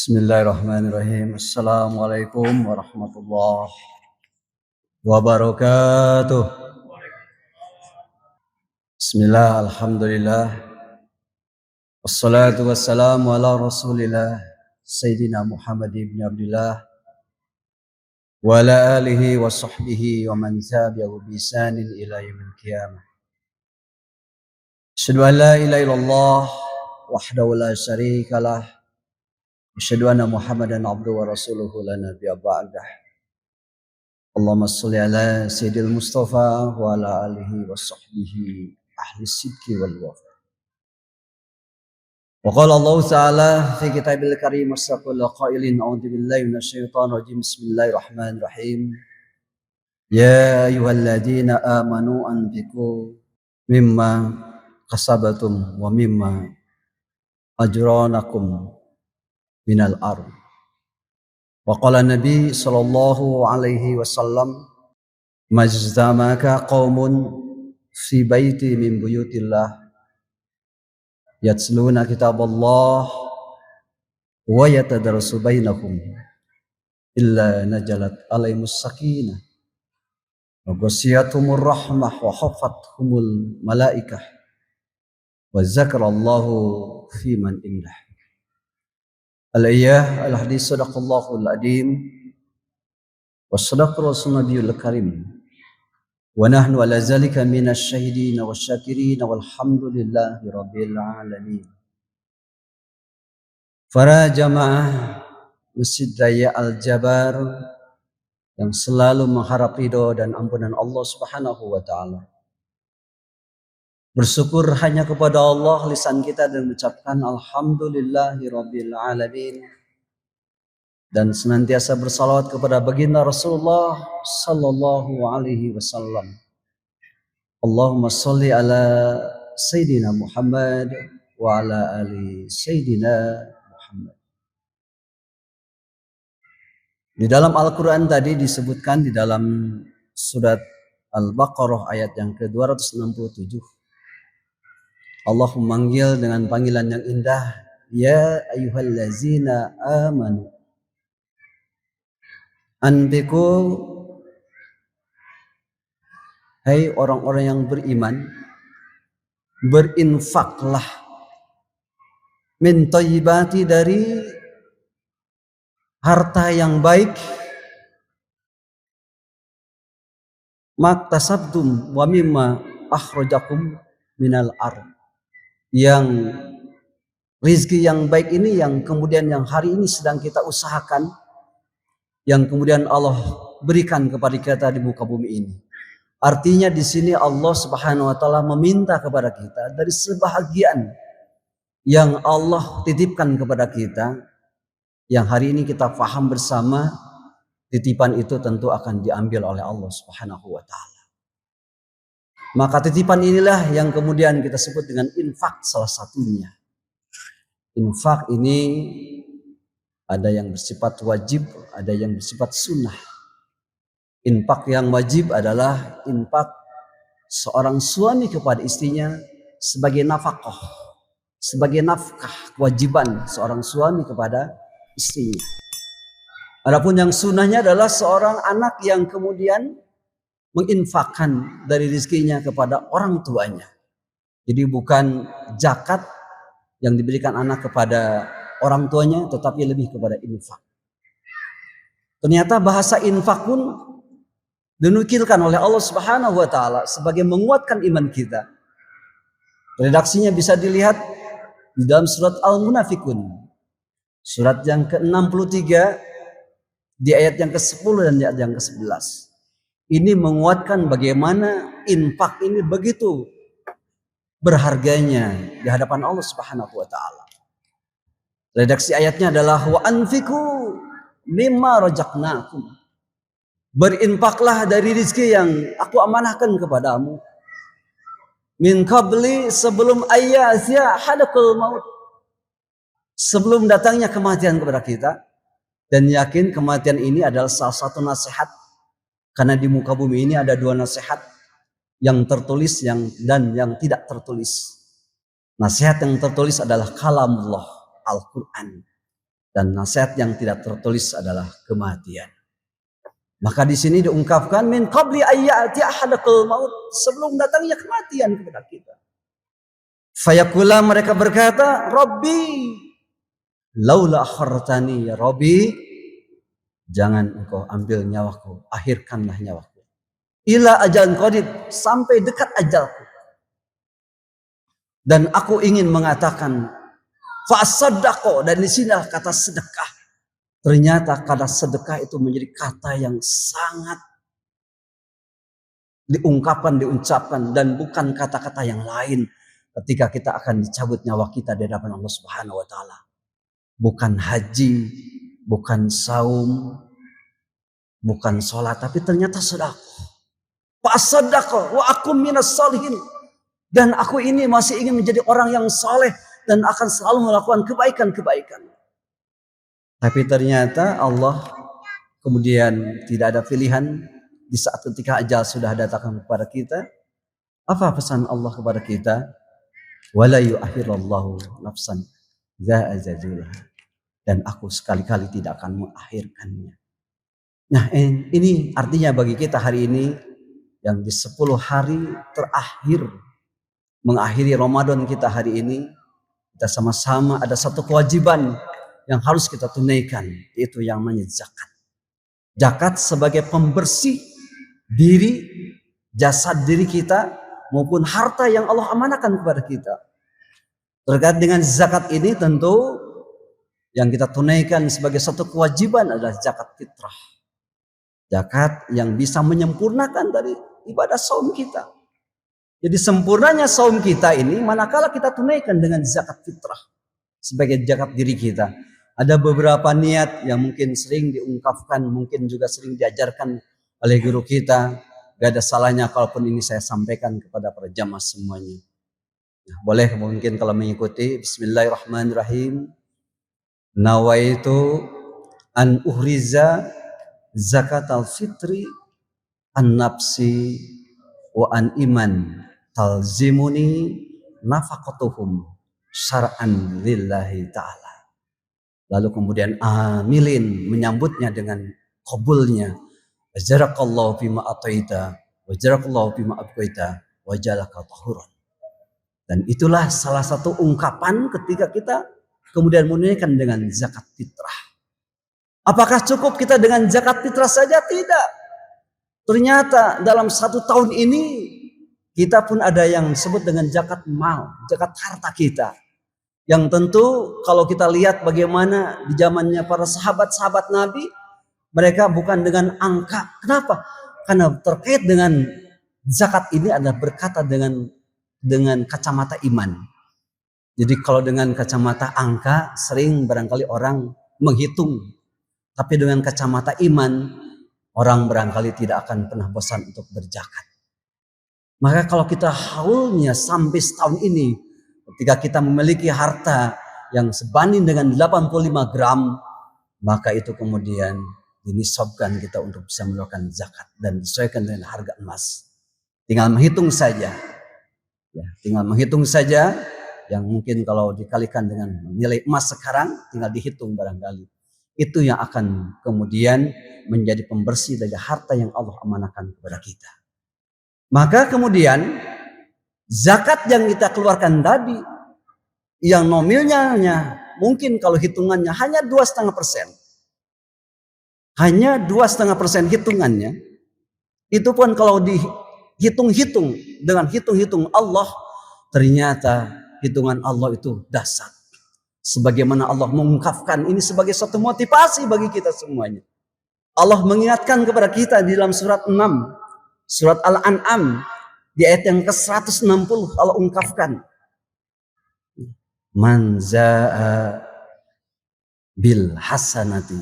Bismillahirrahmanirrahim. Assalamualaikum warahmatullahi wabarakatuh. Bismillah, alhamdulillah. Wassalatu wassalamu ala rasulillah Sayyidina Muhammad ibn Abdullah wa ala alihi wa sahbihi wa man tabi'ahu bi ihsanin ila yaumil qiyamah. Asyhadu an la ilaha illallah wahdahu la syarika lah. Asyhadu anna Muhammadan abduhu wa rasuluhu la nabiyya ba'dah. Allahumma sholli ala sayyidil Mustafa wa ala alihi wa sahbihi ahli sidqi wal wafa. Wa qala Allah ta'ala fi kitabil karim as-saqul qailin a'udzu billahi minasyaitonir rajim. Bismillahirrahmanirrahim. Ya ayyuhalladzina amanu anfiqu mimma kasabatum wa mimma ajranakum minal ardh. Wa qala Nabi sallallahu alaihi wasallam majtamaka qaumun fi baiti min buyutillah yatsluna kitaballah wa yatadarrasu bainahum illa najalat alaihimus sakinah wa ghashiyatuhumur rahmah wa hafathumul malaikah wa zakarallahu fi man indah. Al-ayah al-hadis sadaqallahul adim wa sadaqa rasul nabiyul karim wa nahnu ala zalika minasy syahidin wasyakirin walhamdulillahi rabbil alamin. Para jamaah Masjid Raya Al-Jabar yang selalu mengharap ridho dan ampunan Allah Subhanahu wa taala. Bersyukur hanya kepada Allah lisan kita dan mengucapkan alhamdulillahi rabbil alamin, dan senantiasa bersalawat kepada baginda Rasulullah sallallahu alaihi wasallam. Allahumma sholli ala sayyidina Muhammad wa ala ali sayyidina Muhammad. Di dalam Al-Qur'an tadi disebutkan di dalam surat Al-Baqarah ayat yang ke-267, Allah memanggil dengan panggilan yang indah, ya ayyuhallazina amanu anfiqu, hai orang-orang yang beriman, berinfaklah min thayyibati, dari harta yang baik, maktasabtum wa mimma akhrajakum minal ardh, yang rizki yang baik ini yang kemudian yang hari ini sedang kita usahakan, yang kemudian Allah berikan kepada kita di muka bumi ini. Artinya di sini Allah Subhanahu wa taala meminta kepada kita dari sebahagian yang Allah titipkan kepada kita, yang hari ini kita paham bersama, titipan itu tentu akan diambil oleh Allah Subhanahu wa taala. Maka titipan inilah yang kemudian kita sebut dengan infak salah satunya. Infak ini ada yang bersifat wajib, ada yang bersifat sunnah. Infak yang wajib adalah infak seorang suami kepada istrinya sebagai nafkah, sebagai nafkah kewajiban seorang suami kepada istrinya. Adapun yang sunnahnya adalah seorang anak yang kemudian menginfakkan dari rezekinya kepada orang tuanya. Jadi bukan zakat yang diberikan anak kepada orang tuanya, tetapi lebih kepada infak. Ternyata bahasa infak pun dinukilkan oleh Allah Subhanahu wa taala sebagai menguatkan iman kita. Redaksinya bisa dilihat di dalam surat Al-Munafikun, surat yang ke-63, di ayat yang ke-10 dan di ayat yang ke-11. Ini menguatkan bagaimana infak ini begitu berharganya di hadapan Allah Subhanahu wa taala. Redaksi ayatnya adalah wa anfiqu mimma razaqnakum. Berinfaklah dari rezeki yang aku amanahkan kepadamu. Min qabli, sebelum ayya'tiya hadakul maut. Sebelum datangnya kematian kepada kita, dan yakin kematian ini adalah salah satu nasihat. Karena di muka bumi ini ada dua nasihat, yang tertulis dan yang tidak tertulis. Nasihat yang tertulis adalah kalamullah, Al-Quran. dan nasihat yang tidak tertulis adalah kematian. Maka di sini diungkapkan min qabli ayyati ahadakul maut, sebelum datangnya kematian kepada kita. Fayaqula, mereka berkata, Rabbi laula akhartani, ya Rabbi, jangan engkau ambil nyawaku, akhirkanlah nyawaku. Ila ajalin qarib, sampai dekat ajalku. Dan aku ingin mengatakan fasaddaqo, dan di sinilah kata sedekah. Ternyata kata sedekah itu menjadi kata yang sangat diucapkan dan bukan kata-kata yang lain ketika kita akan dicabut nyawa kita di hadapan Allah Subhanahu wa taala. Bukan haji, bukan saum, bukan sholat, tapi ternyata sedekah. Fasaddaqo wa akum minas sholihin. Dan aku ini masih ingin menjadi orang yang saleh dan akan selalu melakukan kebaikan-kebaikan. Tapi ternyata Allah kemudian tidak ada pilihan di saat ketika ajal sudah datang kepada kita. Apa pesan Allah kepada kita? Wala yu'akhirallahu nafsan idza ajalah. Dan aku sekali-kali tidak akan mengakhirkannya. Nah, ini artinya bagi kita hari ini yang di 10 hari terakhir mengakhiri Ramadan kita hari ini, kita sama-sama ada satu kewajiban yang harus kita tunaikan, yaitu yang namanya zakat. Zakat sebagai pembersih diri, jasad diri kita maupun harta yang Allah amanahkan kepada kita. Terkait dengan zakat ini tentu yang kita tunaikan sebagai satu kewajiban adalah zakat fitrah. Zakat yang bisa menyempurnakan dari ibadah saum kita. Jadi sempurnanya saum kita ini manakala kita tunaikan dengan zakat fitrah sebagai zakat diri kita. Ada beberapa niat yang mungkin sering diungkapkan, mungkin juga sering diajarkan oleh guru kita. Gak ada salahnya kalaupun ini saya sampaikan kepada para jamaah semuanya. Nah, boleh mungkin kalau mengikuti. Bismillahirrahmanirrahim. Nawaitu an uhriza zakat al-fitri an nafsi wa an iman talzimuni nafaqatuhum syar'an lillahi ta'ala. Lalu kemudian amilin menyambutnya dengan qabulnya. Wajarakallahu bima ataita, wajarakallahu bima abqaita, wajalaka tahuran. Dan itulah salah satu ungkapan ketika kita kemudian menunaikan dengan zakat fitrah. Apakah cukup kita dengan zakat fitrah saja? Tidak. Ternyata dalam 1 tahun ini kita pun ada yang disebut dengan zakat mal, zakat harta kita. Yang tentu kalau kita lihat bagaimana di zamannya para sahabat-sahabat Nabi, mereka bukan dengan angka. Kenapa? Karena terkait dengan zakat ini adalah berkata dengan kacamata iman. Jadi kalau dengan kacamata angka sering barangkali orang menghitung. Tapi dengan kacamata iman, orang barangkali tidak akan pernah bosan untuk berzakat. Maka kalau kita haulnya sampai setahun ini, ketika kita memiliki harta yang sebanding dengan 85 gram, maka itu kemudian dinisabkan kita untuk bisa melakukan zakat dan disesuaikan dengan harga emas. Tinggal menghitung saja. Ya, tinggal menghitung saja, yang mungkin kalau dikalikan dengan nilai emas sekarang, tinggal dihitung barangkali. Itu yang akan kemudian menjadi pembersih dari harta yang Allah amanahkan kepada kita. Maka kemudian zakat yang kita keluarkan tadi, yang nominalnya mungkin kalau hitungannya hanya 2,5%. Hanya 2,5% hitungannya. Itu pun kalau dihitung-hitung dengan hitung-hitung Allah, ternyata hitungan Allah itu dahsyat. Sebagaimana Allah mengungkapkan ini sebagai suatu motivasi bagi kita semuanya. Allah mengingatkan kepada kita di dalam surat 6, surat Al-An'am, di ayat yang ke-160 Allah ungkapkan. Man za'a bil hasanati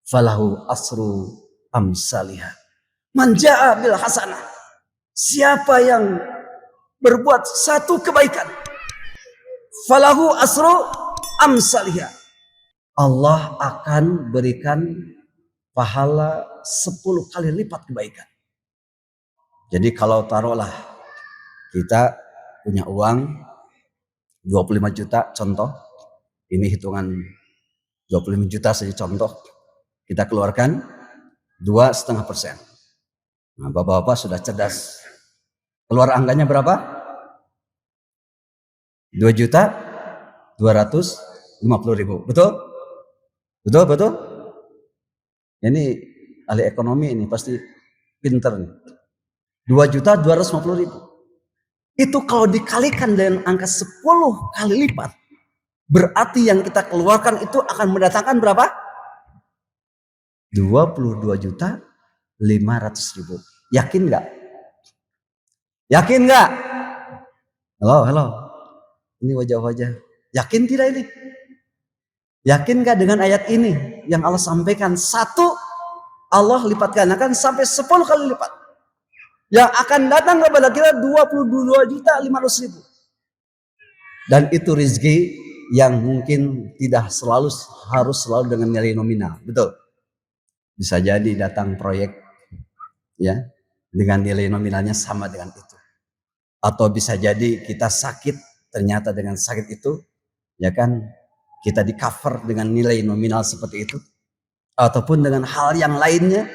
falahu asru amsalihah. Man za'a bil hasanah. Siapa yang berbuat satu kebaikan, falahu asru amsalihah. Allah akan berikan pahala 10 kali lipat kebaikan. Jadi kalau taruhlah kita punya uang 25 juta contoh, ini hitungan 25 juta saja contoh, kita keluarkan 2,5%. Nah, bapak-bapak sudah cerdas. Keluar angkanya berapa? 2.250.000. Betul? Betul, betul? Ini ahli ekonomi ini pasti pinter nih. 2.250.000. Itu kalau dikalikan dengan angka 10 kali lipat, berarti yang kita keluarkan itu akan mendatangkan berapa? 22.500.000. Yakin nggak? Yakin nggak? Halo. Ini wajah-wajah. Yakin tidak ini? Yakin nggak dengan ayat ini yang Allah sampaikan? Satu, Allah lipat gandakan sampai 10 kali lipat. Yang akan datang kepada kita 22.500.000. Dan itu rezeki yang mungkin tidak harus selalu dengan nilai nominal. Betul? Bisa jadi datang proyek ya dengan nilai nominalnya sama dengan itu. Atau bisa jadi kita sakit, ternyata dengan sakit itu ya kan kita di cover dengan nilai nominal seperti itu. Ataupun dengan hal yang lainnya.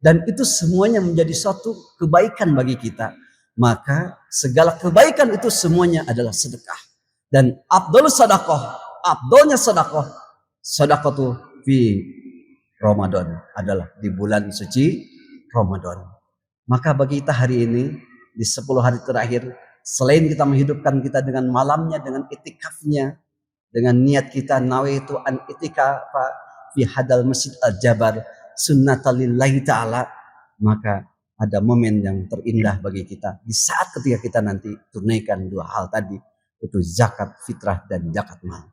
Dan itu semuanya menjadi suatu kebaikan bagi kita. Maka segala kebaikan itu semuanya adalah sedekah. Dan abdolnya sedekah tuh fi Ramadan, adalah di bulan suci Ramadan. Maka bagi kita hari ini, di 10 hari terakhir, selain kita menghidupkan kita dengan malamnya, dengan itikafnya, dengan niat kita nawaitu an itikafa fi hadal masjid al-jabar sunnatalillahi ta'ala, maka ada momen yang terindah bagi kita di saat ketika kita nanti tunaikan dua hal tadi, itu zakat fitrah dan zakat mal.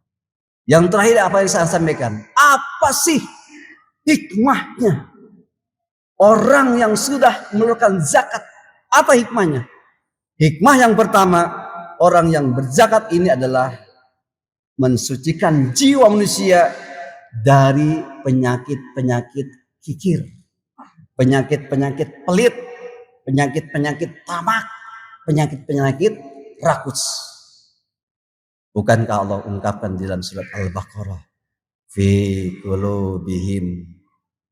Yang terakhir apa yang saya sampaikan, apa sih hikmahnya orang yang sudah mengeluarkan zakat? Apa hikmahnya? Hikmah yang pertama, orang yang berzakat ini adalah mensucikan jiwa manusia dari penyakit-penyakit kikir, penyakit-penyakit pelit, penyakit-penyakit tamak, penyakit-penyakit rakus. Bukankah Allah ungkapkan di dalam surat Al-Baqarah, fi qulubihim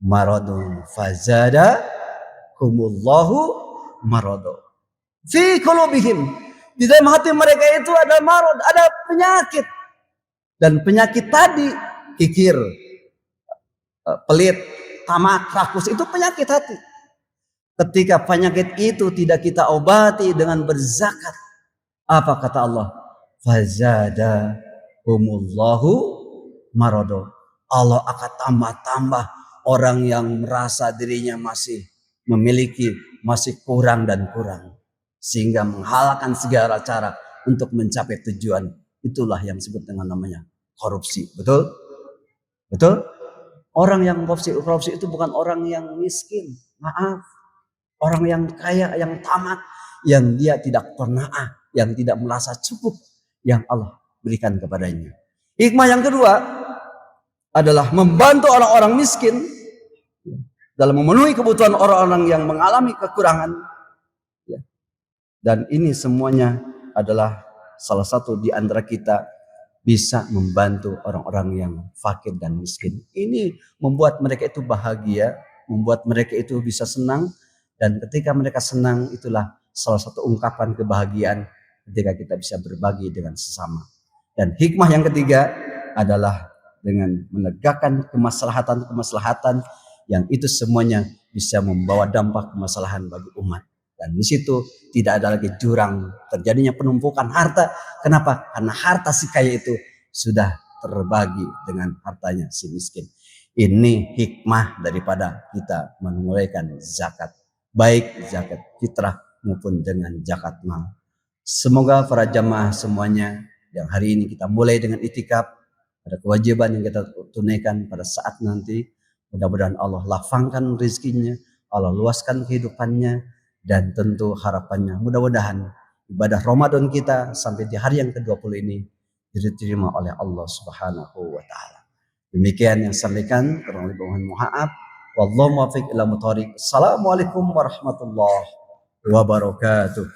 maradun fazada humullahu maradu. Fi qulubihim, di dalam hati mereka itu ada marad, ada penyakit. Dan penyakit tadi kikir, pelit, tamak, rakus, itu penyakit hati. Ketika penyakit itu tidak kita obati dengan berzakat, apa kata Allah? Fazada humullahu marado. Allah akan tambah-tambah orang yang merasa dirinya masih memiliki, masih kurang dan kurang. Sehingga menghalalkan segala cara untuk mencapai tujuan. Itulah yang disebut dengan namanya korupsi. Betul? Betul? Orang yang korupsi itu bukan orang yang miskin. Maaf. Orang yang kaya, yang tamak, yang dia tidak pernah, yang tidak merasa cukup yang Allah berikan kepadanya. Hikmah yang kedua adalah membantu orang-orang miskin dalam memenuhi kebutuhan orang-orang yang mengalami kekurangan. Dan ini semuanya adalah salah satu di antara kita bisa membantu orang-orang yang fakir dan miskin. Ini membuat mereka itu bahagia, membuat mereka itu bisa senang, dan ketika mereka senang itulah salah satu ungkapan kebahagiaan ketika kita bisa berbagi dengan sesama. Dan hikmah yang ketiga adalah dengan menegakkan kemaslahatan yang itu semuanya bisa membawa dampak kemaslahan bagi umat. Dan di situ tidak ada lagi jurang terjadinya penumpukan harta. Kenapa? Karena harta si kaya itu sudah terbagi dengan hartanya si miskin. Ini hikmah daripada kita menunaikan zakat. Baik zakat fitrah maupun dengan zakat mal. Semoga para jamaah semuanya yang hari ini kita mulai dengan itikaf, ada kewajiban yang kita tunaikan pada saat nanti. Mudah-mudahan Allah lapangkan rezekinya, Allah luaskan kehidupannya. Dan tentu harapannya mudah-mudahan ibadah Ramadan kita sampai di hari yang ke-20 ini diterima oleh Allah Subhanahu wa taala. Demikian yang sampaikan, kurang lebih mohon maaf. Wallahu muwaffiq ila muthariq. Assalamualaikum warahmatullahi wabarakatuh.